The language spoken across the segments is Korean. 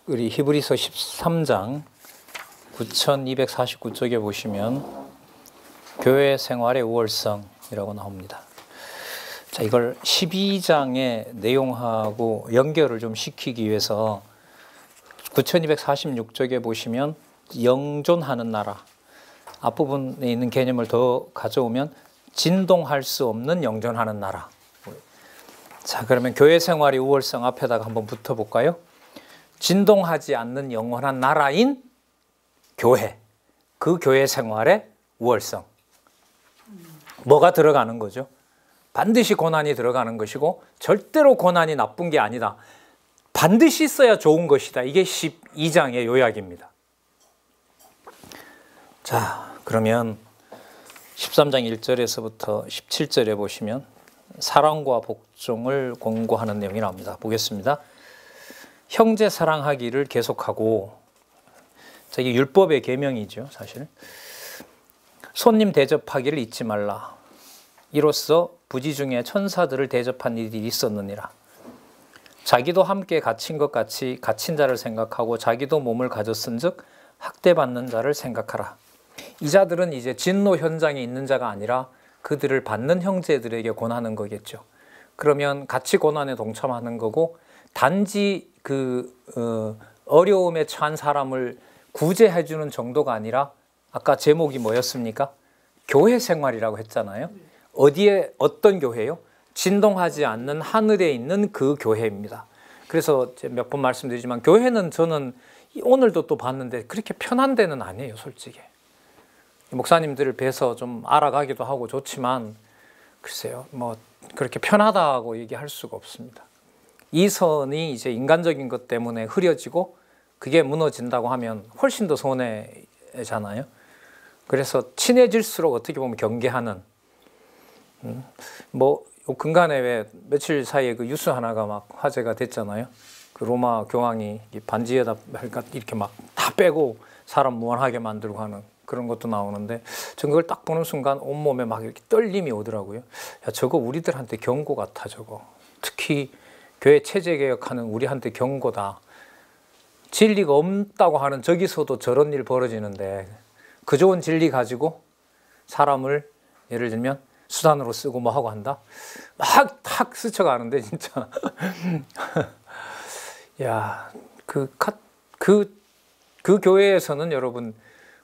우리 히브리서 13장 9249쪽에 보시면 교회 생활의 우월성이라고 나옵니다. 자, 이걸 12장의 내용하고 연결을 좀 시키기 위해서 9246쪽에 보시면 영존하는 나라, 앞부분에 있는 개념을 더 가져오면 진동할 수 없는 영존하는 나라. 자, 그러면 교회 생활의 우월성 앞에다가 한번 붙어볼까요? 진동하지 않는 영원한 나라인 교회, 그 교회 생활의 우월성. 뭐가 들어가는 거죠? 반드시 고난이 들어가는 것이고 절대로 고난이 나쁜 게 아니다. 반드시 있어야 좋은 것이다. 이게 12장의 요약입니다. 자, 그러면 13장 1절에서부터 17절에 보시면 사랑과 복종을 권고하는 내용이 나옵니다. 보겠습니다. 형제 사랑하기를 계속하고, 이게 율법의 계명이죠, 사실. 손님 대접하기를 잊지 말라. 이로써 부지 중에 천사들을 대접한 일이 있었느니라. 자기도 함께 갇힌 것 같이 갇힌 자를 생각하고 자기도 몸을 가졌은즉 학대받는 자를 생각하라. 이 자들은 이제 진노 현장에 있는 자가 아니라 그들을 받는 형제들에게 권하는 거겠죠. 그러면 같이 고난에 동참하는 거고, 단지 어려움에 처한 사람을 구제해 주는 정도가 아니라, 아까 제목이 뭐였습니까? 교회 생활이라고 했잖아요. 어디에, 어떤 교회요? 진동하지 않는 하늘에 있는 그 교회입니다. 그래서 몇 번 말씀드리지만 교회는 저는 오늘도 또 봤는데 그렇게 편한 데는 아니에요, 솔직히. 목사님들을 뵈서 좀 알아가기도 하고 좋지만, 글쎄요, 뭐 그렇게 편하다고 얘기할 수가 없습니다. 이 선이 이제 인간적인 것 때문에 흐려지고 그게 무너진다고 하면 훨씬 더 손해잖아요. 그래서 친해질수록 어떻게 보면 경계하는, 뭐 근간에 왜 며칠 사이에 그 뉴스 하나가 막 화제가 됐잖아요. 그 로마 교황이 반지에다 이렇게 막 다 빼고 사람 무한하게 만들고 하는 그런 것도 나오는데, 전 그걸 딱 보는 순간 온몸에 막 이렇게 떨림이 오더라고요. 야, 저거 우리들한테 경고 같아, 저거. 특히 교회 체제 개혁하는 우리한테 경고다. 진리가 없다고 하는 저기서도 저런 일 벌어지는데 그 좋은 진리 가지고 사람을 예를 들면 수단으로 쓰고 뭐 하고 한다? 막 스쳐가는데 진짜. 야, 그 교회에서는 여러분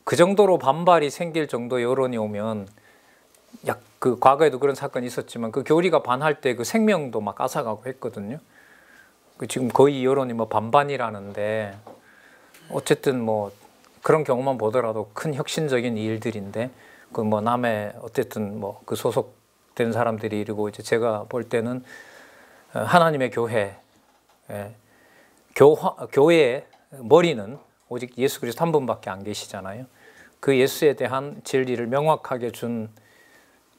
그 정도로 반발이 생길 정도 여론이 오면, 그 과거에도 그런 사건이 있었지만 그 교리가 반할 때 그 생명도 막 앗아가고 했거든요. 지금 거의 여론이 뭐 반반이라는데, 어쨌든 뭐 그런 경우만 보더라도 큰 혁신적인 일들인데, 그 뭐 남의 어쨌든 뭐 그 소속된 사람들이 이러고, 이제 제가 볼 때는 하나님의 교회, 교회의 머리는 오직 예수 그리스도 한 분밖에 안 계시잖아요. 그 예수에 대한 진리를 명확하게 준,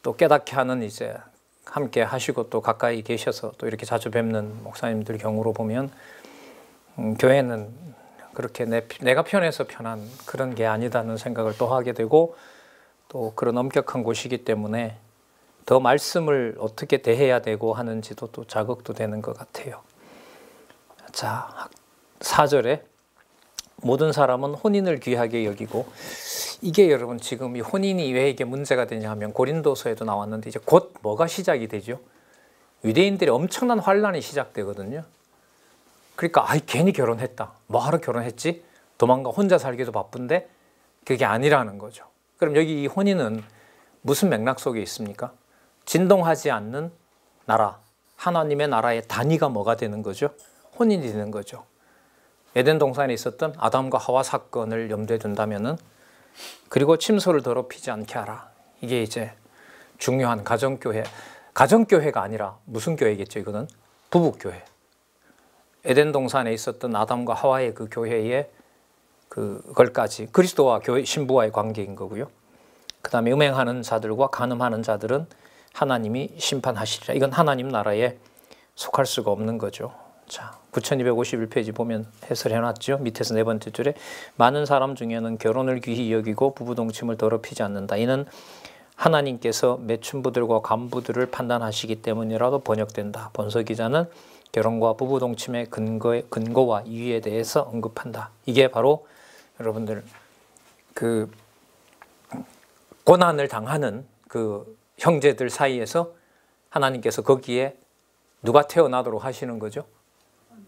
또 깨닫게 하는, 이제 함께 하시고 또 가까이 계셔서 또 이렇게 자주 뵙는 목사님들 경우로 보면, 교회는 그렇게 내가 편해서 편한 그런 게 아니다는 생각을 또 하게 되고, 또 그런 엄격한 곳이기 때문에 더 말씀을 어떻게 대해야 되고 하는지도 또 자극도 되는 것 같아요. 자, 4절에 모든 사람은 혼인을 귀하게 여기고, 이게 여러분 지금 이 혼인이 왜 이게 문제가 되냐 하면 고린도서에도 나왔는데, 이제 곧 뭐가 시작이 되죠? 유대인들의 엄청난 환란이 시작되거든요. 그러니까 괜히 결혼했다. 뭐하러 결혼했지? 도망가 혼자 살기도 바쁜데, 그게 아니라는 거죠. 그럼 여기 이 혼인은 무슨 맥락 속에 있습니까? 진동하지 않는 나라, 하나님의 나라의 단위가 뭐가 되는 거죠? 혼인이 되는 거죠. 에덴 동산에 있었던 아담과 하와 사건을 염두에 둔다면은, 그리고 침소를 더럽히지 않게 하라. 이게 이제 중요한 가정교회. 가정교회가 아니라 무슨 교회겠죠? 이거는 부부교회. 에덴 동산에 있었던 아담과 하와의 그 교회의 그걸까지 그리스도와 교회 신부와의 관계인 거고요. 그 다음에 음행하는 자들과 간음하는 자들은 하나님이 심판하시리라. 이건 하나님 나라에 속할 수가 없는 거죠. 자, 9251페이지 보면 해설해놨죠. 밑에서 네 번째 줄에 많은 사람 중에는 결혼을 귀히 여기고 부부동침을 더럽히지 않는다. 이는 하나님께서 매춘부들과 간부들을 판단하시기 때문이라도 번역된다. 본서 기자는 결혼과 부부 동침의 근거와 이유에 대해서 언급한다. 이게 바로 여러분들 그 고난을 당하는 그 형제들 사이에서 하나님께서 거기에 누가 태어나도록 하시는 거죠?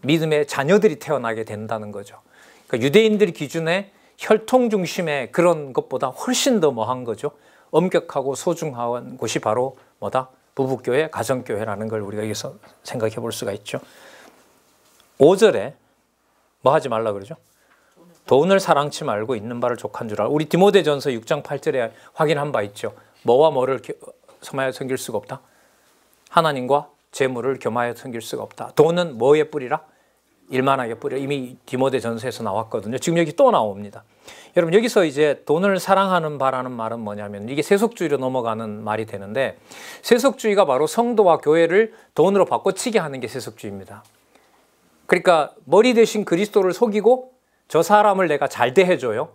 믿음의 자녀들이 태어나게 된다는 거죠. 그러니까 유대인들 기준에 혈통 중심의 그런 것보다 훨씬 더 뭐한 거죠? 엄격하고 소중한 곳이 바로 뭐다? 부부교회, 가정교회라는 걸 우리가 여기서 생각해 볼 수가 있죠. 5절에 뭐 하지 말라 그러죠? 돈을 사랑치 말고 있는 바를 족한 줄 알아. 우리 디모데전서 6장 8절에 확인한 바 있죠. 뭐와 뭐를 섬하여 섬길 수가 없다. 하나님과 재물을 겸하여 섬길 수가 없다. 돈은 뭐에 뿌리라? 일만하게 뿌려. 이미 디모데전서에서 나왔거든요. 지금 여기 또 나옵니다. 여러분 여기서 이제 돈을 사랑하는 바라는 말은 뭐냐면 이게 세속주의로 넘어가는 말이 되는데 세속주의가 바로 성도와 교회를 돈으로 바꿔치게 하는 게 세속주의입니다. 그러니까 머리 대신 그리스도를 속이고 저 사람을 내가 잘 대해줘요.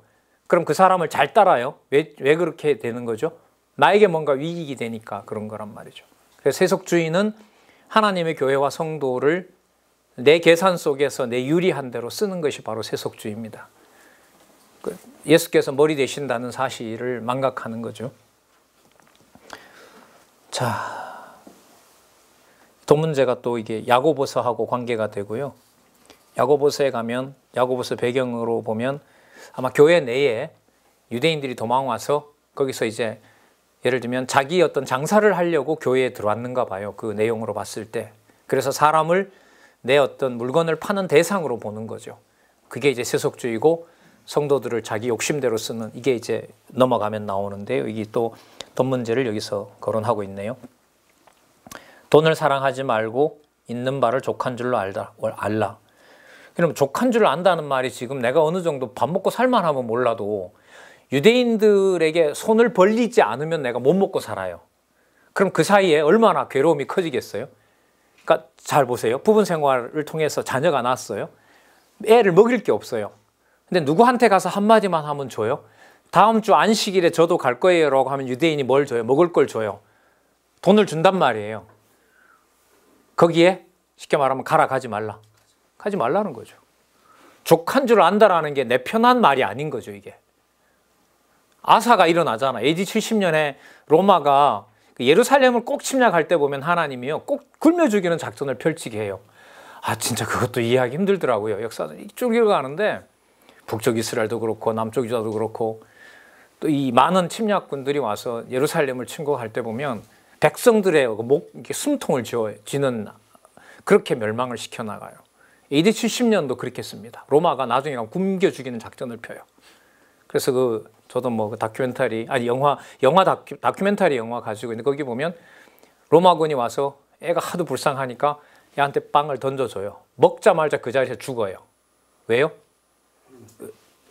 그럼 그 사람을 잘 따라요. 왜 그렇게 되는 거죠? 나에게 뭔가 이익이 되니까 그런 거란 말이죠. 그래서 세속주의는 하나님의 교회와 성도를 내 계산 속에서 내 유리한 대로 쓰는 것이 바로 세속주의입니다. 예수께서 머리 되신다는 사실을 망각하는 거죠. 자, 돈 문제가 또 이게 야고보서하고 관계가 되고요. 야고보서에 가면 야고보서 배경으로 보면 아마 교회 내에 유대인들이 도망와서 거기서 이제 예를 들면 자기 어떤 장사를 하려고 교회에 들어왔는가 봐요. 그 내용으로 봤을 때. 그래서 사람을 내 어떤 물건을 파는 대상으로 보는 거죠. 그게 이제 세속주의고 성도들을 자기 욕심대로 쓰는 이게 이제 넘어가면 나오는데요. 이게 또 돈 문제를 여기서 거론하고 있네요. 돈을 사랑하지 말고 있는 바를 족한 줄로 알라. 그럼 족한 줄 안다는 말이 지금 내가 어느 정도 밥 먹고 살만 하면 몰라도 유대인들에게 손을 벌리지 않으면 내가 못 먹고 살아요. 그럼 그 사이에 얼마나 괴로움이 커지겠어요? 그러니까 잘 보세요. 부부 생활을 통해서 자녀가 낳았어요. 애를 먹일 게 없어요. 근데 누구한테 가서 한마디만 하면 줘요? 다음 주 안식일에 저도 갈 거예요 라고 하면 유대인이 뭘 줘요? 먹을 걸 줘요. 돈을 준단 말이에요. 거기에 쉽게 말하면 가라 가지 말라. 가지 말라는 거죠. 족한 줄 안다라는 게 내 편한 말이 아닌 거죠. 이게. 아사가 일어나잖아. AD 70년에 로마가 예루살렘을 꼭 침략할 때 보면 하나님이요. 꼭 굶어 죽이는 작전을 펼치게 해요. 아 진짜 그것도 이해하기 힘들더라고요. 역사는 이쪽 가는데 북쪽 이스라엘도 그렇고 남쪽 유다도 그렇고 또 이 많은 침략군들이 와서 예루살렘을 침공할 때 보면 백성들의 숨통을 쥐는 그렇게 멸망을 시켜나가요. AD 70년도 그렇게 했습니다. 로마가 나중에 굶겨 죽이는 작전을 펴요. 그래서 저도 뭐 다큐멘터리 다큐멘터리 영화 가지고 있는데 거기 보면 로마군이 와서 애가 하도 불쌍하니까 얘한테 빵을 던져줘요. 먹자마자 그 자리에서 죽어요. 왜요?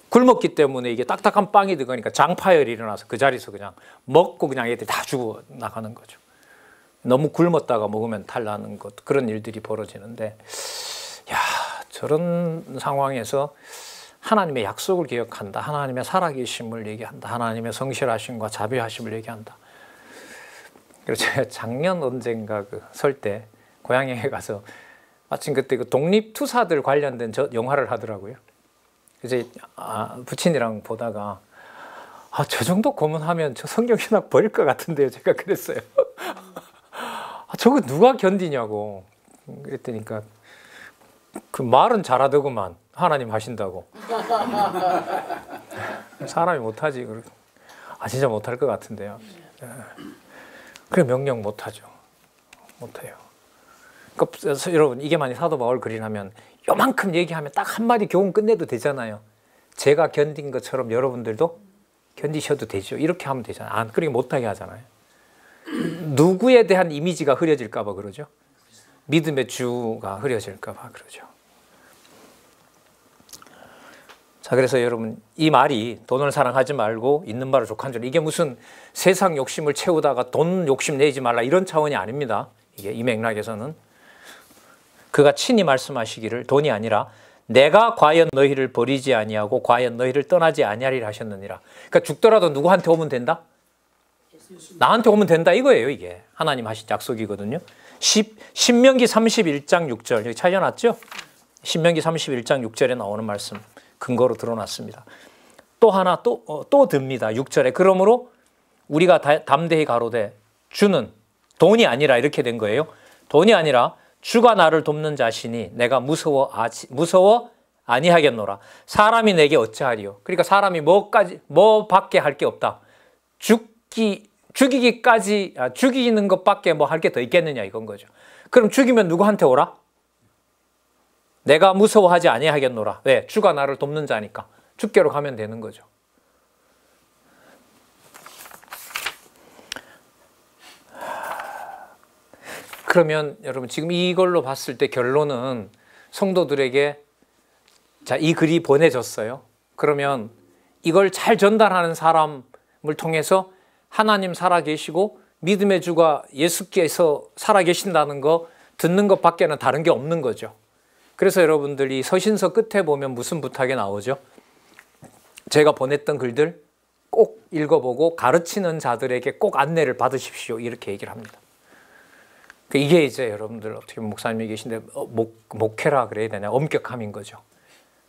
굶었기 때문에 이게 딱딱한 빵이 들어가니까 장파열이 일어나서 그 자리에서 그냥 먹고 그냥 애들이 다 죽어 나가는 거죠. 너무 굶었다가 먹으면 탈나는 것 그런 일들이 벌어지는데 야 저런 상황에서 하나님의 약속을 기억한다. 하나님의 살아계심을 얘기한다. 하나님의 성실하심과 자비하심을 얘기한다. 그래서 제가 작년 언젠가 설 때 고향에 가서 마침 그때 독립투사들 관련된 영화를 하더라고요. 이제 부친이랑 보다가 저 정도 고문하면 저 성경신학 버릴 것 같은데요. 제가 그랬어요. 저거 누가 견디냐고 그랬더니까 그 말은 잘하더구만. 하나님 하신다고. 사람이 못하지. 진짜 못할 것 같은데요. 그래 명령 못하죠. 못해요. 그러니까 여러분 이게 만약 사도 바울 글이라면 요만큼 얘기하면 딱 한마디 교훈 끝내도 되잖아요. 제가 견딘 것처럼 여러분들도 견디셔도 되죠. 이렇게 하면 되잖아요. 그렇게 못하게 하잖아요. 누구에 대한 이미지가 흐려질까 봐 그러죠. 믿음의 주가 흐려질까 봐 그러죠. 자, 그래서 여러분 이 말이 돈을 사랑하지 말고 있는 바를 족한 줄 이게 무슨 세상 욕심을 채우다가 돈 욕심 내지 말라 이런 차원이 아닙니다. 이게 이 맥락에서는 그가 친히 말씀하시기를 돈이 아니라 내가 과연 너희를 버리지 아니하고 과연 너희를 떠나지 아니하리라 하셨느니라. 그러니까 죽더라도 누구한테 오면 된다? 나한테 오면 된다 이거예요. 이게 하나님 하신 약속이거든요. 신명기 31장 6절 여기 찾아놨죠? 신명기 31장 6절에 나오는 말씀 근거로 드러났습니다. 또 하나 또 듭니다. 6절에 그러므로 우리가 담대히 가로되 주는 돈이 아니라 이렇게 된 거예요. 돈이 아니라 주가 나를 돕는 자신이 내가 무서워 아니하겠노라. 사람이 내게 어찌하리요. 그러니까 사람이 뭐밖에 할 게 없다. 죽이는 것밖에 뭐 할 게 더 있겠느냐 이건 거죠. 그럼 죽이면 누구한테 오라? 내가 무서워하지 아니하겠노라. 왜? 주가 나를 돕는 자니까. 주께로 가면 되는 거죠. 그러면 여러분 지금 이걸로 봤을 때 결론은 성도들에게 자, 이 글이 보내졌어요. 그러면 이걸 잘 전달하는 사람을 통해서 하나님 살아계시고 믿음의 주가 예수께서 살아계신다는 거 듣는 것밖에는 다른 게 없는 거죠. 그래서 여러분들이 서신서 끝에 보면 무슨 부탁이 나오죠? 제가 보냈던 글들 꼭 읽어보고 가르치는 자들에게 꼭 안내를 받으십시오. 이렇게 얘기를 합니다. 이게 이제 여러분들 어떻게 목사님이 계신데 목회라 그래야 되냐? 엄격함인 거죠.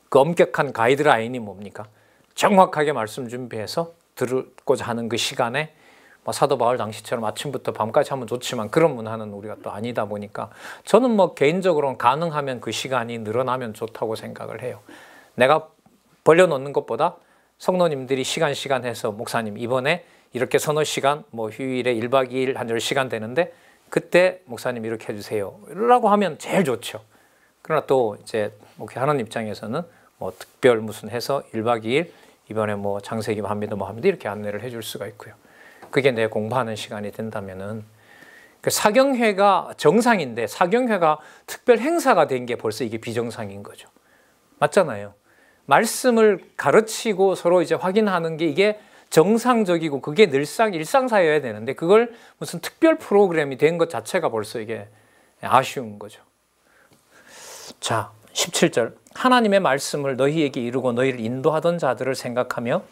그 엄격한 가이드라인이 뭡니까? 정확하게 말씀 준비해서 들고자 하는 그 시간에 뭐 사도 바울 당시처럼 아침부터 밤까지 하면 좋지만 그런 문화는 우리가 또 아니다 보니까 저는 뭐 개인적으로는 가능하면 그 시간이 늘어나면 좋다고 생각을 해요. 내가 벌려놓는 것보다 성도님들이 시간 해서 목사님 이번에 이렇게 서너 시간 뭐 휴일에 1박 2일 한 10시간 되는데 그때 목사님 이렇게 해주세요 라고 하면 제일 좋죠. 그러나 또 이제 목회하는 입장에서는 뭐 특별 무슨 해서 1박 2일 이번에 뭐 창세기 합니다 뭐 합니다 이렇게 안내를 해줄 수가 있고요. 그게 내 공부하는 시간이 된다면은 그 사경회가 정상인데 사경회가 특별 행사가 된 게 벌써 이게 비정상인 거죠. 맞잖아요. 말씀을 가르치고 서로 이제 확인하는 게 이게 정상적이고 그게 늘상 일상사여야 되는데 그걸 무슨 특별 프로그램이 된 것 자체가 벌써 이게 아쉬운 거죠. 자, 17절 하나님의 말씀을 너희에게 이루고 너희를 인도하던 자들을 생각하며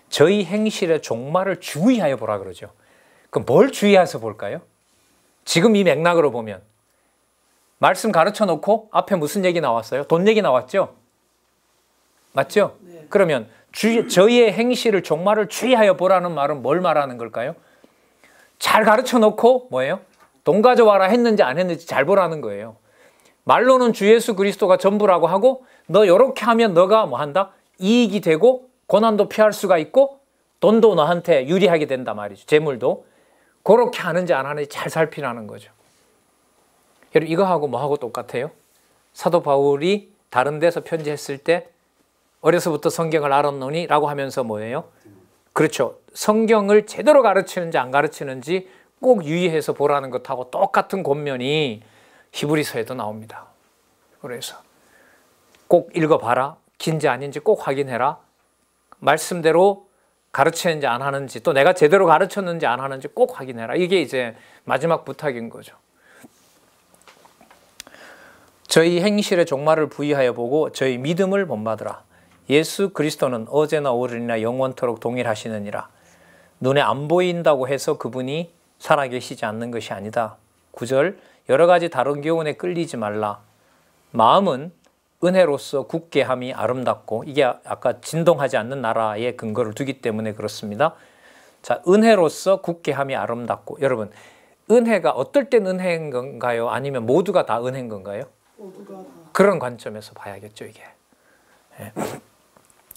저희 행실의 종말을 주의하여 보라 그러죠. 그럼 뭘 주의해서 볼까요? 지금 이 맥락으로 보면 말씀 가르쳐 놓고 앞에 무슨 얘기 나왔어요? 돈 얘기 나왔죠? 맞죠? 네. 그러면 저희의 행실을 종말을 주의하여 보라는 말은 뭘 말하는 걸까요? 잘 가르쳐 놓고 뭐예요? 돈 가져와라 했는지 안 했는지 잘 보라는 거예요. 말로는 주 예수 그리스도가 전부라고 하고 너 이렇게 하면 너가 뭐 한다? 이익이 되고 고난도 피할 수가 있고 돈도 너한테 유리하게 된다 말이죠. 재물도. 그렇게 하는지 안 하는지 잘 살피라는 거죠. 여러분 이거하고 뭐하고 똑같아요? 사도 바울이 다른 데서 편지했을 때 어려서부터 성경을 알았노니 라고 하면서 뭐예요? 그렇죠. 성경을 제대로 가르치는지 안 가르치는지 꼭 유의해서 보라는 것하고 똑같은 권면이 히브리서에도 나옵니다. 그래서 꼭 읽어봐라. 긴지 아닌지 꼭 확인해라. 말씀대로 가르치는지 안 하는지 또 내가 제대로 가르쳤는지 안 하는지 꼭 확인해라. 이게 이제 마지막 부탁인 거죠. 저희 행실의 종말을 부의하여 보고 저희 믿음을 본받으라. 예수 그리스도는 어제나 오늘이나 영원토록 동일하시느니라. 눈에 안 보인다고 해서 그분이 살아계시지 않는 것이 아니다. 9절 여러 가지 다른 교훈에 끌리지 말라. 마음은 은혜로서 굳게 함이 아름답고 이게 아까 진동하지 않는 나라에 근거를 두기 때문에 그렇습니다. 자, 은혜로서 굳게 함이 아름답고 여러분 은혜가 어떨 땐 은혜인 건가요? 아니면 모두가 다 은혜인 건가요? 모두가 다. 그런 관점에서 봐야겠죠 이게. 네.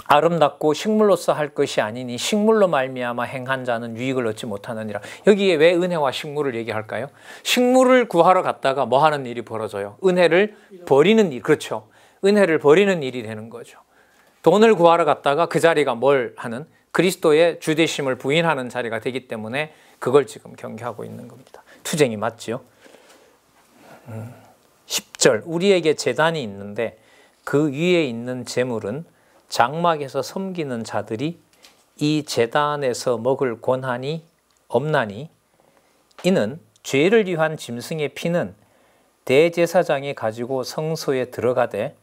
아름답고 식물로서 할 것이 아니니 식물로 말미암아 행한 자는 유익을 얻지 못하느니라. 여기에 왜 은혜와 식물을 얘기할까요? 식물을 구하러 갔다가 뭐 하는 일이 벌어져요? 은혜를 버리는 일. 그렇죠. 은혜를 버리는 일이 되는 거죠. 돈을 구하러 갔다가 그 자리가 뭘 하는? 그리스도의 주되심을 부인하는 자리가 되기 때문에 그걸 지금 경계하고 있는 겁니다. 투쟁이 맞죠? 10절 우리에게 제단이 있는데 그 위에 있는 제물은 장막에서 섬기는 자들이 이 제단에서 먹을 권한이 없나니 이는 죄를 위한 짐승의 피는 대제사장이 가지고 성소에 들어가되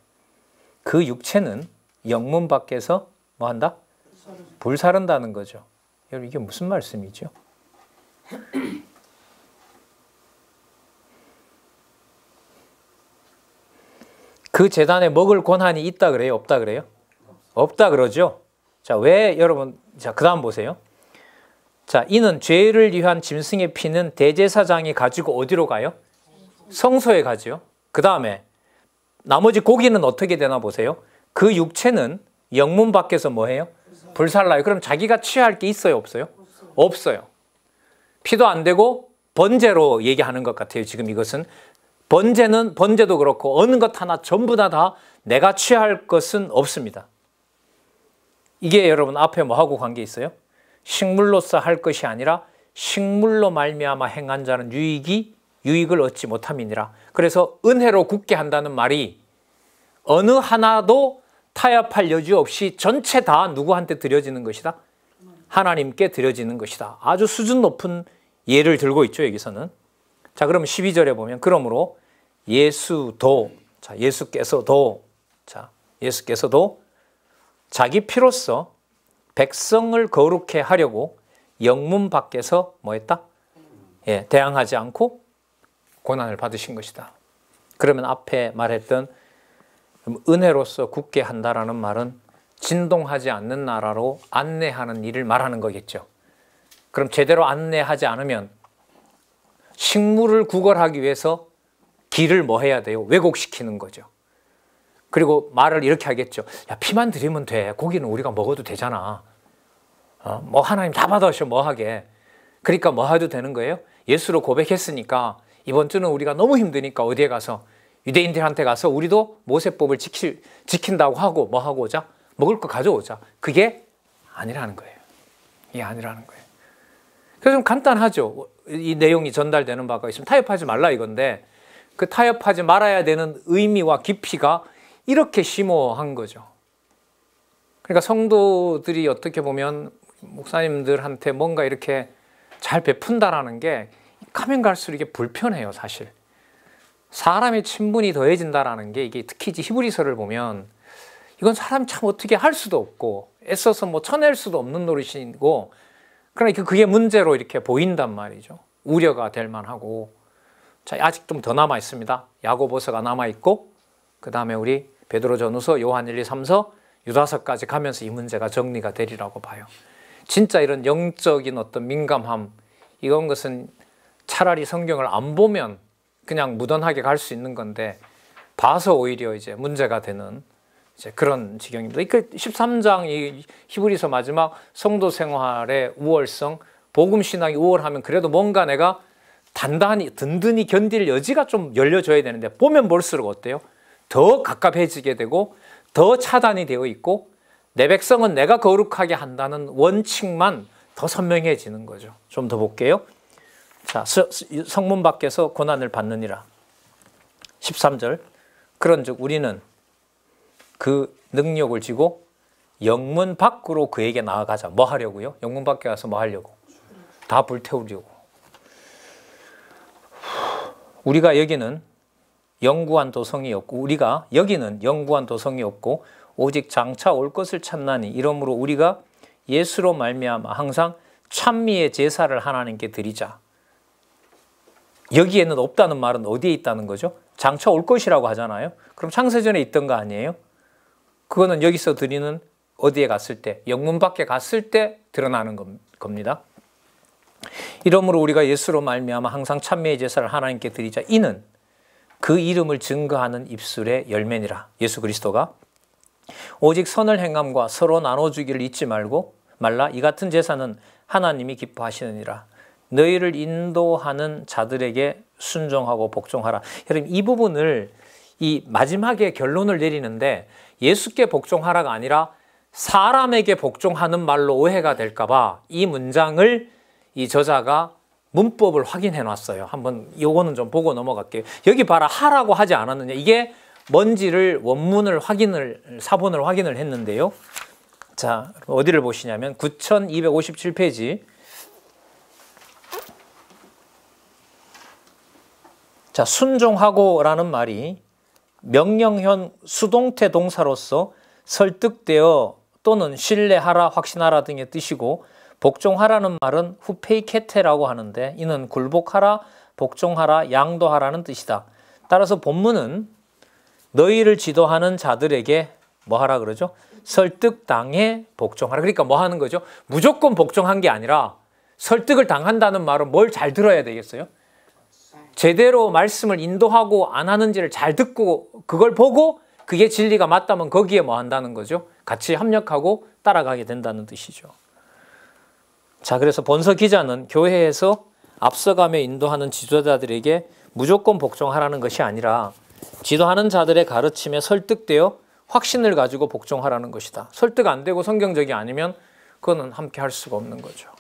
그 육체는 영문 밖에서 뭐한다? 불사른다는 거죠. 여러분 이게 무슨 말씀이죠? 그 제단에 먹을 권한이 있다 그래요? 없다 그래요? 없다 그러죠. 자, 왜 여러분, 자, 그 다음 보세요. 자, 이는 죄를 위한 짐승의 피는 대제사장이 가지고 어디로 가요? 성소에 가죠. 그 다음에 나머지 고기는 어떻게 되나 보세요. 그 육체는 영문 밖에서 뭐 해요? 불살라요. 그럼 자기가 취할 게 있어요? 없어요? 없어요. 피도 안 되고 번제로 얘기하는 것 같아요. 지금 이것은 번제는 번제도 그렇고 어느 것 하나 전부 다 내가 취할 것은 없습니다. 이게 여러분 앞에 뭐 하고 관계 있어요? 식물로서 할 것이 아니라 식물로 말미암아 행한 자는 유익을 얻지 못함이니라. 그래서 은혜로 굳게 한다는 말이 어느 하나도 타협할 여지 없이 전체 다 누구한테 드려지는 것이다? 하나님께 드려지는 것이다. 아주 수준 높은 예를 들고 있죠, 여기서는. 자, 그럼 12절에 보면 그러므로 예수도 예수께서도 자기 피로써 백성을 거룩해 하려고 영문 밖에서 뭐 했다? 예, 대항하지 않고 고난을 받으신 것이다. 그러면 앞에 말했던 은혜로서 굳게 한다라는 말은 진동하지 않는 나라로 안내하는 일을 말하는 거겠죠. 그럼 제대로 안내하지 않으면 식물을 구걸하기 위해서 길을 뭐 해야 돼요? 왜곡시키는 거죠. 그리고 말을 이렇게 하겠죠. 야, 피만 드리면 돼. 고기는 우리가 먹어도 되잖아. 뭐 하나님 다 받아오셔 뭐 하게. 그러니까 뭐 해도 되는 거예요? 예수로 고백했으니까 이번 주는 우리가 너무 힘드니까 어디에 가서 유대인들한테 가서 우리도 모세법을 지킨다고 하고 뭐 하고 오자? 먹을 거 가져오자. 그게 아니라는 거예요. 이게 아니라는 거예요. 그래서 좀 간단하죠. 이 내용이 전달되는 바가 있으면 타협하지 말라 이건데 그 타협하지 말아야 되는 의미와 깊이가 이렇게 심오한 거죠. 그러니까 성도들이 어떻게 보면 목사님들한테 뭔가 이렇게 잘 베푼다라는 게 가면 갈수록 이게 불편해요, 사실. 사람의 친분이 더해진다라는 게 이게 특히 히브리서를 보면 이건 사람 참 어떻게 할 수도 없고 애써서 뭐 쳐낼 수도 없는 노릇이고 그러니까 그게 문제로 이렇게 보인단 말이죠. 우려가 될 만하고. 자, 아직 좀 더 남아 있습니다. 야고보서가 남아 있고 그 다음에 우리 베드로전후서, 요한 1, 2, 3서, 유다서까지 가면서 이 문제가 정리가 되리라고 봐요. 진짜 이런 영적인 어떤 민감함 이런 것은 차라리 성경을 안 보면 그냥 무던하게 갈 수 있는 건데 봐서 오히려 이제 문제가 되는 이제 그런 지경입니다. 그 13장 이 히브리서 마지막 성도 생활의 우월성, 복음 신앙이 우월하면 그래도 뭔가 내가 든든히 견딜 여지가 좀 열려져야 되는데 보면 볼수록 어때요? 더 갑갑해지게 되고 더 차단이 되어 있고 내 백성은 내가 거룩하게 한다는 원칙만 더 선명해지는 거죠. 좀 더 볼게요. 자, 성문 밖에서 고난을 받느니라. 13절. 그런즉 우리는 그 능력을 지고 영문 밖으로 그에게 나아가자. 뭐 하려고요? 영문 밖에 가서 뭐 하려고? 다 불태우려고. 우리가 여기는 영구한 도성이 없고 오직 장차 올 것을 찾나니 이러므로 우리가 예수로 말미암아 항상 찬미의 제사를 하나님께 드리자. 여기에는 없다는 말은 어디에 있다는 거죠? 장차 올 것이라고 하잖아요. 그럼 창세전에 있던 거 아니에요? 그거는 여기서 드리는 어디에 갔을 때, 영문 밖에 갔을 때 드러나는 겁니다. 이러므로 우리가 예수로 말미암아 항상 찬미의 제사를 하나님께 드리자. 이는 그 이름을 증거하는 입술의 열매니라. 예수 그리스도가 오직 선을 행함과 서로 나눠주기를 잊지 말라. 이 같은 제사는 하나님이 기뻐하시느니라. 너희를 인도하는 자들에게 순종하고 복종하라. 여러분 이 부분을 이 마지막에 결론을 내리는데 예수께 복종하라가 아니라 사람에게 복종하는 말로 오해가 될까 봐 이 문장을 이 저자가 문법을 확인해 놨어요. 한번 요거는 좀 보고 넘어갈게요. 여기 봐라 하라고 하지 않았느냐. 이게 뭔지를 원문을 사본을 확인을 했는데요. 자, 어디를 보시냐면 9257페이지. 자, 순종하고라는 말이 명령형 수동태 동사로서 설득되어 또는 신뢰하라, 확신하라 등의 뜻이고 복종하라는 말은 후페이케테라고 하는데 이는 굴복하라, 복종하라, 양도하라는 뜻이다. 따라서 본문은 너희를 지도하는 자들에게 뭐 하라 그러죠? 설득당해 복종하라. 그러니까 뭐 하는 거죠? 무조건 복종한 게 아니라 설득을 당한다는 말은 뭘 잘 들어야 되겠어요? 제대로 말씀을 인도하고 안 하는지를 잘 듣고 그걸 보고 그게 진리가 맞다면 거기에 뭐 한다는 거죠? 같이 합력하고 따라가게 된다는 뜻이죠. 자, 그래서 본서 기자는 교회에서 앞서가며 인도하는 지도자들에게 무조건 복종하라는 것이 아니라 지도하는 자들의 가르침에 설득되어 확신을 가지고 복종하라는 것이다. 설득 안 되고 성경적이 아니면 그거는 함께 할 수가 없는 거죠.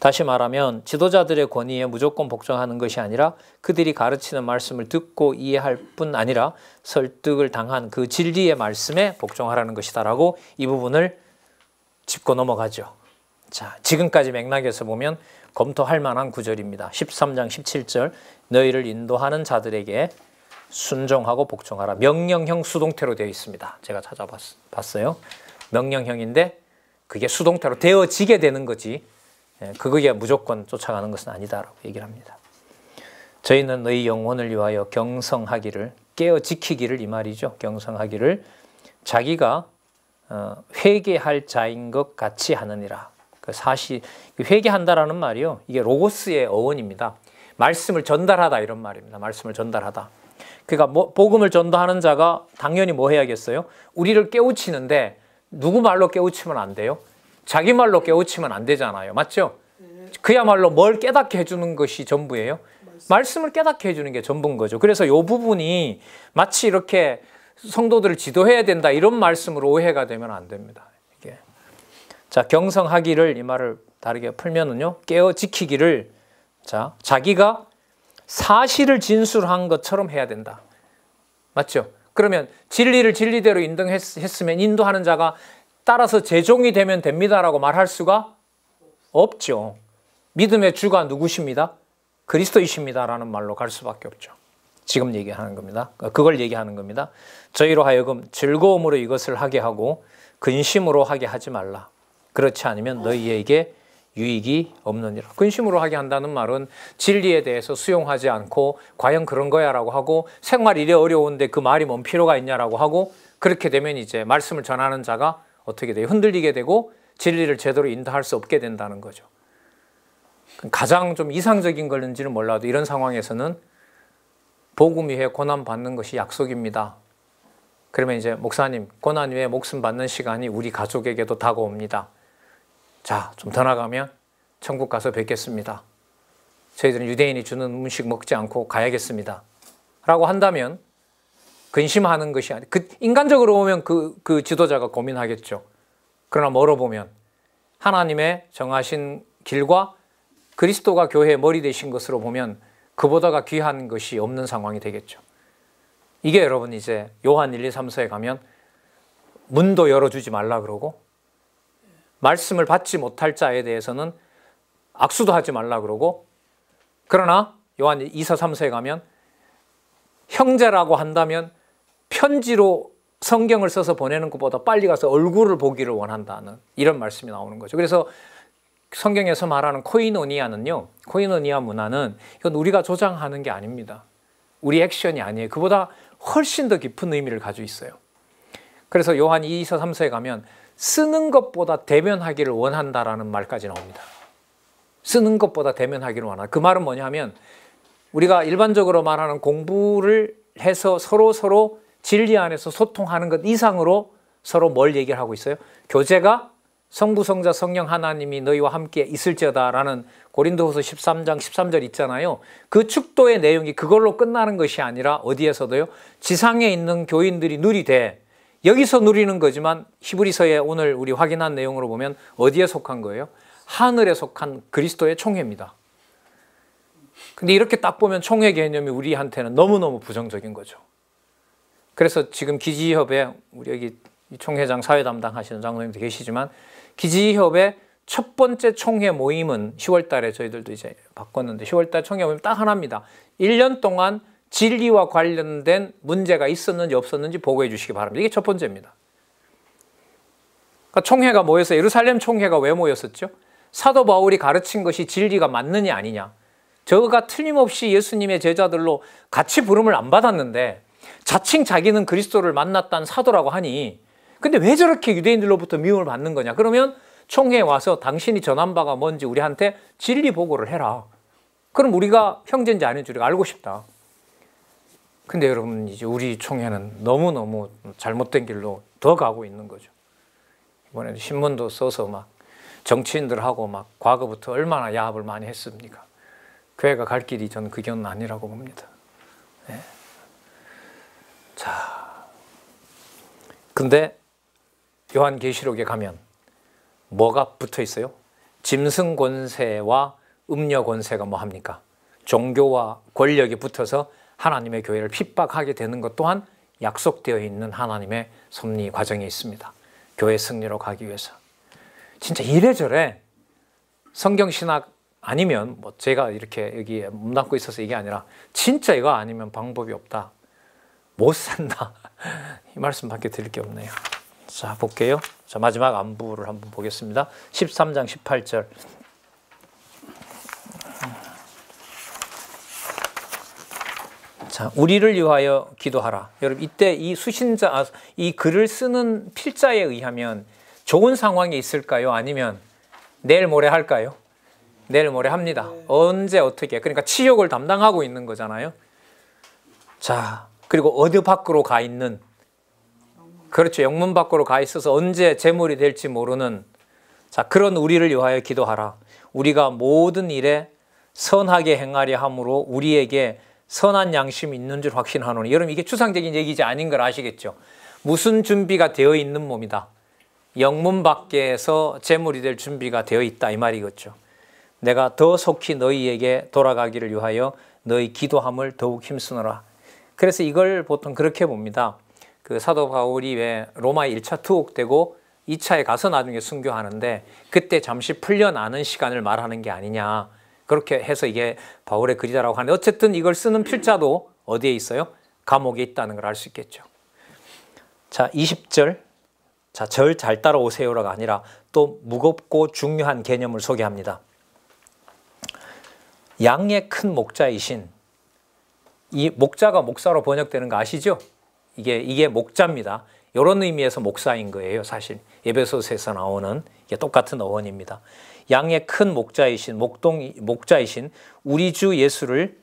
다시 말하면 지도자들의 권위에 무조건 복종하는 것이 아니라 그들이 가르치는 말씀을 듣고 이해할 뿐 아니라 설득을 당한 그 진리의 말씀에 복종하라는 것이다라고 이 부분을 짚고 넘어가죠. 자, 지금까지 맥락에서 보면 검토할 만한 구절입니다. 13장 17절 너희를 인도하는 자들에게 순종하고 복종하라. 명령형 수동태로 되어 있습니다. 제가 찾아봤어요. 명령형인데 그게 수동태로 되어지게 되는 거지 그거에 무조건 쫓아가는 것은 아니다라고 얘기를 합니다. 저희는 너희 영혼을 위하여 경성하기를 깨어 지키기를 이 말이죠. 경성하기를 자기가 회개할 자인 것 같이 하느니라. 그 사실 회개한다라는 말이요. 이게 로고스의 어원입니다. 말씀을 전달하다 이런 말입니다. 말씀을 전달하다. 그러니까 복음을 전도하는 자가 당연히 뭐 해야겠어요? 우리를 깨우치는데 누구 말로 깨우치면 안 돼요? 자기 말로 깨우치면 안 되잖아요. 맞죠? 그야말로 뭘 깨닫게 해주는 것이 전부예요. 말씀을 깨닫게 해주는 게 전부인 거죠. 그래서 이 부분이 마치 이렇게 성도들을 지도해야 된다 이런 말씀으로 오해가 되면 안 됩니다. 이게. 자, 경성하기를 이 말을 다르게 풀면은요. 깨어 지키기를 자, 자기가 사실을 진술한 것처럼 해야 된다. 맞죠? 그러면 진리를 진리대로 인정했으면 인도하는 자가 따라서 제종이 되면 됩니다라고 말할 수가 없죠. 믿음의 주가 누구십니다? 그리스도이십니다라는 말로 갈 수밖에 없죠. 지금 얘기하는 겁니다. 그걸 얘기하는 겁니다. 저희로 하여금 즐거움으로 이것을 하게 하고 근심으로 하게 하지 말라. 그렇지 않으면 너희에게 유익이 없느니라. 근심으로 하게 한다는 말은 진리에 대해서 수용하지 않고 과연 그런 거야 라고 하고 생활이 이래 어려운데 그 말이 뭔 필요가 있냐라고 하고 그렇게 되면 이제 말씀을 전하는 자가 어떻게 돼요? 흔들리게 되고 진리를 제대로 인도할 수 없게 된다는 거죠. 가장 좀 이상적인 것인지는 몰라도 이런 상황에서는 복음 위에 고난 받는 것이 약속입니다. 그러면 이제 목사님 고난 위에 목숨 받는 시간이 우리 가족에게도 다가옵니다. 자, 좀 더 나가면 천국 가서 뵙겠습니다. 저희들은 유대인이 주는 음식 먹지 않고 가야겠습니다. 라고 한다면 근심하는 것이 아니라 인간적으로 보면 그 지도자가 고민하겠죠. 그러나 멀어보면 하나님의 정하신 길과 그리스도가 교회의 머리 되신 것으로 보면 그보다가 귀한 것이 없는 상황이 되겠죠. 이게 여러분 이제 요한 1, 2, 3서에 가면 문도 열어주지 말라 그러고 말씀을 받지 못할 자에 대해서는 악수도 하지 말라 그러고 그러나 요한 2서 3서에 가면 형제라고 한다면 편지로 성경을 써서 보내는 것보다 빨리 가서 얼굴을 보기를 원한다는 이런 말씀이 나오는 거죠. 그래서 성경에서 말하는 코이노니아는요. 코이노니아 문화는 이건 우리가 조장하는 게 아닙니다. 우리 액션이 아니에요. 그보다 훨씬 더 깊은 의미를 가지고 있어요. 그래서 요한 2서 3서에 가면 쓰는 것보다 대면하기를 원한다라는 말까지 나옵니다. 쓰는 것보다 대면하기를 원한다. 그 말은 뭐냐면 우리가 일반적으로 말하는 공부를 해서 서로 진리 안에서 소통하는 것 이상으로 서로 뭘 얘기를 하고 있어요? 교제가 성부, 성자, 성령 하나님이 너희와 함께 있을지어다라는 고린도후서 13장 13절 있잖아요. 그 축도의 내용이 그걸로 끝나는 것이 아니라 어디에서도요? 지상에 있는 교인들이 누리되 여기서 누리는 거지만 히브리서에 오늘 우리 확인한 내용으로 보면 어디에 속한 거예요? 하늘에 속한 그리스도의 총회입니다. 근데 이렇게 딱 보면 총회 개념이 우리한테는 너무너무 부정적인 거죠. 그래서 지금 기지협에 우리 여기 총회장 사회 담당하시는 장로님도 계시지만 기지협의 첫 번째 총회 모임은 10월 달에 저희들도 이제 바꿨는데 10월 달 총회 모임 딱 하나입니다. 1년 동안 진리와 관련된 문제가 있었는지 없었는지 보고해 주시기 바랍니다. 이게 첫 번째입니다. 그러니까 총회가 모여서 예루살렘 총회가 왜 모였었죠? 사도 바울이 가르친 것이 진리가 맞느냐 아니냐. 저가 틀림없이 예수님의 제자들로 같이 부름을 안 받았는데 자칭 자기는 그리스도를 만났다는 사도라고 하니 근데 왜 저렇게 유대인들로부터 미움을 받는 거냐? 그러면 총회에 와서 당신이 전한 바가 뭔지 우리한테 진리 보고를 해라. 그럼 우리가 형제인지 아닌지 우리가 알고 싶다. 근데 여러분 이제 우리 총회는 너무너무 잘못된 길로 더 가고 있는 거죠. 이번에는 신문도 써서 막 정치인들하고 막 과거부터 얼마나 야합을 많이 했습니까? 교회가 갈 길이 저는 그 길은 아니라고 봅니다. 네. 자, 근데 요한계시록에 가면 뭐가 붙어 있어요? 짐승 권세와 음녀 권세가 뭐 합니까? 종교와 권력이 붙어서 하나님의 교회를 핍박하게 되는 것 또한 약속되어 있는 하나님의 섭리 과정에 있습니다. 교회 승리로 가기 위해서. 진짜 이래저래 성경신학 아니면 뭐 제가 이렇게 여기에 몸담고 있어서 이게 아니라 진짜 이거 아니면 방법이 없다. 못 산다. 이 말씀밖에 드릴 게 없네요. 자, 볼게요. 자, 마지막 안부를 한번 보겠습니다. 13장 18절. 자, 우리를 위하여 기도하라. 여러분, 이때 이 수신자, 이 글을 쓰는 필자에 의하면 좋은 상황에 있을까요? 아니면 내일 모레 할까요? 내일 모레 합니다. 언제 어떻게. 그러니까 치욕을 담당하고 있는 거잖아요. 자, 그리고 어디 밖으로 가 있는, 그렇죠. 영문 밖으로 가 있어서 언제 재물이 될지 모르는, 자, 그런 우리를 위하여 기도하라. 우리가 모든 일에 선하게 행하려 함으로 우리에게 선한 양심이 있는 줄 확신하노니. 여러분, 이게 추상적인 얘기지 아닌 걸 아시겠죠? 무슨 준비가 되어 있는 몸이다. 영문 밖에서 재물이 될 준비가 되어 있다, 이 말이겠죠. 내가 더 속히 너희에게 돌아가기를 위하여 너희 기도함을 더욱 힘쓰노라. 그래서 이걸 보통 그렇게 봅니다. 그 사도 바울이 왜 로마에 1차 투옥되고 2차에 가서 나중에 순교하는데 그때 잠시 풀려나는 시간을 말하는 게 아니냐. 그렇게 해서 이게 바울의 글이다라고 하는데 어쨌든 이걸 쓰는 필자도 어디에 있어요? 감옥에 있다는 걸 알 수 있겠죠. 자, 20절. 자, 절 잘 따라오세요가 아니라 또 무겁고 중요한 개념을 소개합니다. 양의 큰 목자이신, 이 목자가 목사로 번역되는 거 아시죠? 이게 목자입니다. 이런 의미에서 목사인 거예요, 사실. 에베소서에서 나오는 이게 똑같은 어원입니다. 양의 큰 목자이신, 목자이신 우리 주 예수를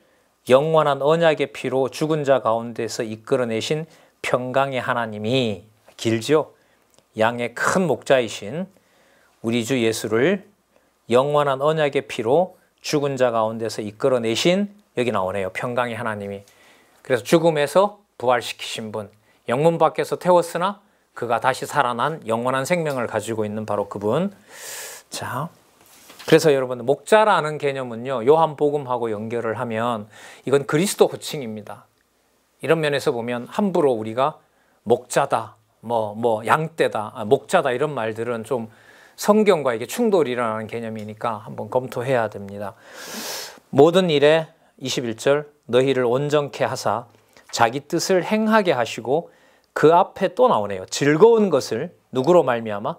영원한 언약의 피로 죽은 자 가운데서 이끌어내신 평강의 하나님이, 길죠? 양의 큰 목자이신 우리 주 예수를 영원한 언약의 피로 죽은 자 가운데서 이끌어내신, 여기 나오네요. 평강의 하나님이. 그래서 죽음에서 부활시키신 분, 영문 밖에서 태웠으나 그가 다시 살아난 영원한 생명을 가지고 있는 바로 그분. 자, 그래서 여러분, 목자라는 개념은요, 요한복음하고 연결을 하면 이건 그리스도 호칭입니다. 이런 면에서 보면 함부로 우리가 목자다, 양떼다, 목자다 이런 말들은 좀 성경과 이게 충돌이 일어나는 개념이니까 한번 검토해야 됩니다. 모든 일에 21절 너희를 온전케 하사 자기 뜻을 행하게 하시고, 그 앞에 또 나오네요. 즐거운 것을 누구로 말미암아?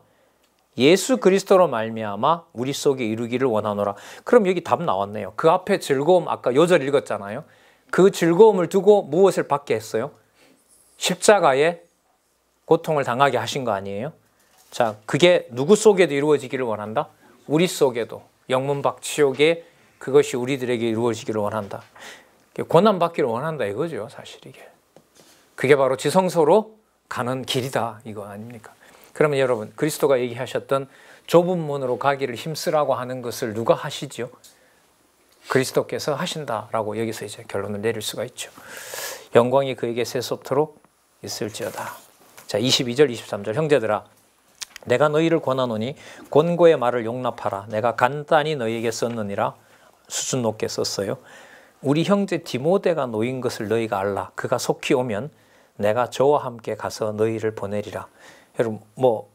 예수 그리스도로 말미암아 우리 속에 이루기를 원하노라. 그럼 여기 답 나왔네요. 그 앞에 즐거움, 아까 요절 읽었잖아요. 그 즐거움을 두고 무엇을 받게 했어요? 십자가에 고통을 당하게 하신 거 아니에요? 자, 그게 누구 속에도 이루어지기를 원한다? 우리 속에도, 영문밖 치욕에 그것이 우리들에게 이루어지기를 원한다. 고난받기를 원한다 이거죠, 사실 이게. 그게 바로 지성소로 가는 길이다, 이거 아닙니까? 그러면 여러분, 그리스도가 얘기하셨던 좁은 문으로 가기를 힘쓰라고 하는 것을 누가 하시죠? 그리스도께서 하신다라고 여기서 이제 결론을 내릴 수가 있죠. 영광이 그에게 세속토록 있을지어다. 자, 22절, 23절. 형제들아, 내가 너희를 권하노니 권고의 말을 용납하라. 내가 간단히 너희에게 썼느니라. 수준 높게 썼어요. 우리 형제 디모데가 놓인 것을 너희가 알라. 그가 속히 오면 내가 저와 함께 가서 너희를 보내리라. 여러분,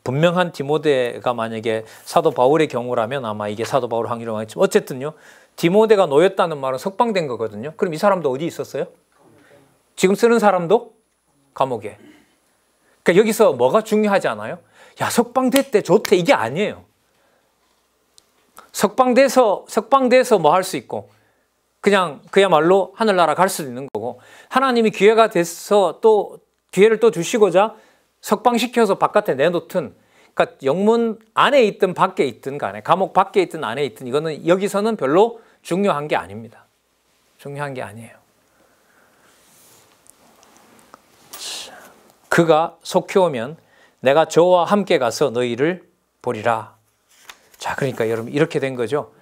분명한 디모데가 만약에 사도 바울의 경우라면 아마 이게 사도 바울 항의로 하겠지만, 어쨌든요, 디모데가 놓였다는 말은 석방된 거거든요. 그럼 이 사람도 어디 있었어요? 지금 쓰는 사람도 감옥에. 그러니까 여기서 뭐가 중요하지 않아요? 야, 석방됐대, 좋대, 이게 아니에요. 석방돼서 뭐 할 수 있고, 그냥 그야말로 하늘나라 갈 수도 있는 거고, 하나님이 기회가 돼서 또 기회를 또 주시고자 석방시켜서 바깥에 내놓든, 그러니까 영문 안에 있든 밖에 있든 간에, 감옥 밖에 있든 안에 있든, 이거는 여기서는 별로 중요한 게 아닙니다. 중요한 게 아니에요. 그가 속히 오면 내가 저와 함께 가서 너희를 보리라. 자, 그러니까 여러분 이렇게 된 거죠.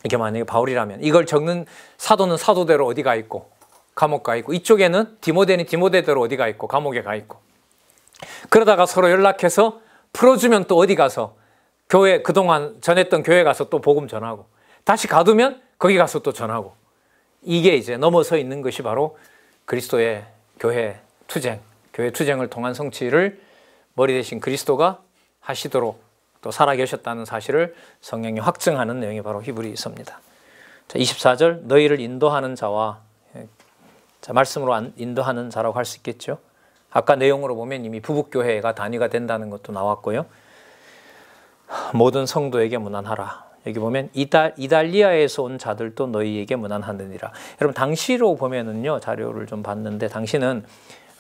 이게 만약에 바울이라면, 이걸 적는 사도는 사도대로 어디 가 있고 감옥 가 있고, 이쪽에는 디모데는 디모데대로 어디 가 있고 감옥에 가 있고, 그러다가 서로 연락해서 풀어주면 또 어디 가서 교회, 그동안 전했던 교회 가서 또 복음 전하고, 다시 가두면 거기 가서 또 전하고, 이게 이제 넘어서 있는 것이 바로 그리스도의 교회 투쟁, 교회 투쟁을 통한 성취를 머리 대신 그리스도가 하시도록 또 살아계셨다는 사실을 성령이 확증하는 내용이 바로 히브리서입니다. 자, 24절, 너희를 인도하는 자와, 자, 말씀으로 인도하는 자라고 할 수 있겠죠. 아까 내용으로 보면 이미 부부교회가 단위가 된다는 것도 나왔고요. 모든 성도에게 문안하라. 여기 보면 이달리아에서 온 자들도 너희에게 문안하느니라. 여러분 당시로 보면은요, 자료를 좀 봤는데, 당시는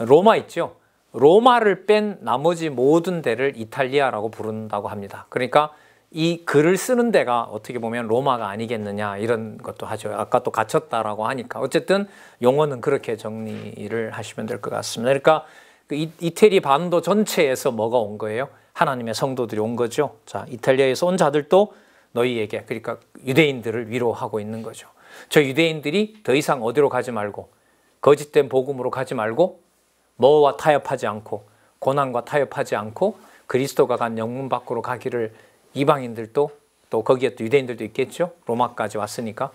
로마 있죠. 로마를 뺀 나머지 모든 데를 이탈리아라고 부른다고 합니다. 그러니까 이 글을 쓰는 데가 어떻게 보면 로마가 아니겠느냐, 이런 것도 하죠. 아까 또 갇혔다라고 하니까 어쨌든 용어는 그렇게 정리를 하시면 될 것 같습니다. 그러니까 그 이태리 반도 전체에서 뭐가 온 거예요? 하나님의 성도들이 온 거죠. 자, 이탈리아에서 온 자들도 너희에게, 그러니까 유대인들을 위로하고 있는 거죠. 저 유대인들이 더 이상 어디로 가지 말고, 거짓된 복음으로 가지 말고, 뭐와 타협하지 않고, 고난과 타협하지 않고 그리스도가 간 영문 밖으로 가기를, 이방인들도 또 거기에 또 유대인들도 있겠죠. 로마까지 왔으니까.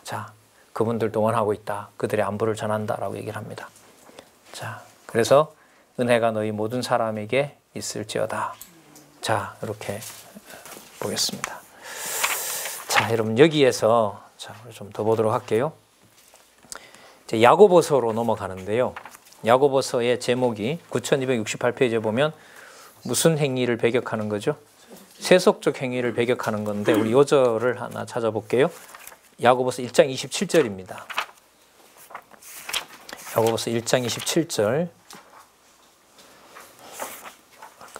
자, 그분들도 원하고 있다. 그들의 안부를 전한다라고 얘기를 합니다. 자, 그래서 은혜가 너희 모든 사람에게 있을지어다. 자, 이렇게 보겠습니다. 자, 여러분 여기에서 좀 더 보도록 할게요. 이제 야고보서로 넘어가는데요. 야고보서의 제목이 9268페이지에 보면 무슨 행위를 배격하는 거죠? 세속적 행위를 배격하는 건데, 우리 요절을 하나 찾아볼게요. 야고보서 1장 27절입니다. 야고보서 1장 27절.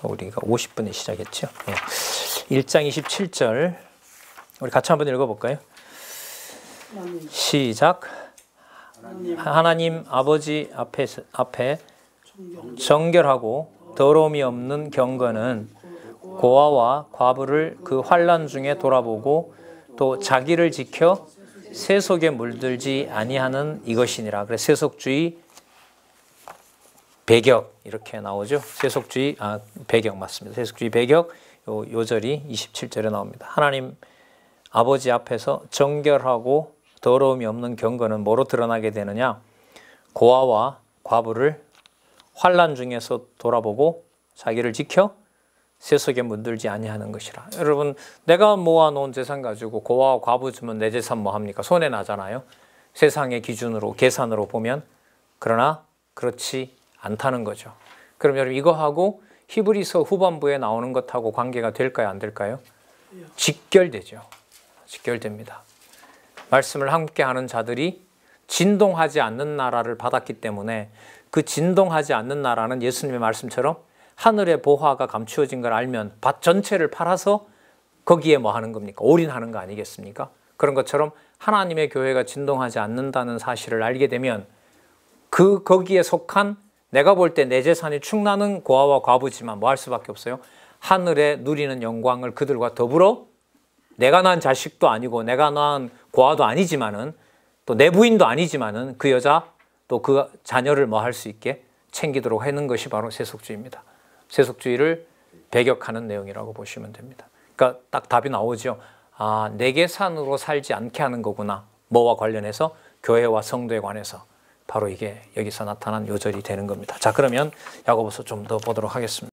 우리가 50분에 시작했죠. 네. 1장 27절. 우리 같이 한번 읽어볼까요? 시작. 하나님 아버지 앞에 정결하고 더러움이 없는 경건은 고아와 과부를 그 환난 중에 돌아보고 또 자기를 지켜 세속에 물들지 아니하는 이것이니라. 그래서 세속주의 배격 이렇게 나오죠. 세속주의 배격 맞습니다. 세속주의 배격 요절이 27절에 나옵니다. 하나님 아버지 앞에서 정결하고 더러움이 없는 경건은 뭐로 드러나게 되느냐? 고아와 과부를 환난 중에서 돌아보고 자기를 지켜 세속에 물들지 아니하는 것이라. 여러분, 내가 모아놓은 재산 가지고 고아와 과부 주면 내 재산 뭐 합니까? 손해 나잖아요. 세상의 기준으로 계산으로 보면. 그러나 그렇지 않다는 거죠. 그럼 여러분 이거하고 히브리서 후반부에 나오는 것하고 관계가 될까요? 안 될까요? 직결되죠. 직결됩니다. 말씀을 함께 하는 자들이 진동하지 않는 나라를 받았기 때문에, 그 진동하지 않는 나라는 예수님의 말씀처럼 하늘의 보화가 감추어진 걸 알면 밭 전체를 팔아서 거기에 뭐 하는 겁니까? 올인하는 거 아니겠습니까? 그런 것처럼 하나님의 교회가 진동하지 않는다는 사실을 알게 되면 거기에 속한, 내가 볼 때 내 재산이 축나는 고아와 과부지만 뭐 할 수밖에 없어요? 하늘에 누리는 영광을 그들과 더불어, 내가 낳은 자식도 아니고 내가 낳은 고아도 아니지만은 또 내 부인도 아니지만은 그 여자 또 그 자녀를 뭐 할 수 있게 챙기도록 하는 것이 바로 세속주의입니다. 세속주의를 배격하는 내용이라고 보시면 됩니다. 그러니까 딱 답이 나오죠. 내 계산으로 살지 않게 하는 거구나. 뭐와 관련해서? 교회와 성도에 관해서. 바로 이게 여기서 나타난 요절이 되는 겁니다. 자, 그러면 야고보서 좀 더 보도록 하겠습니다.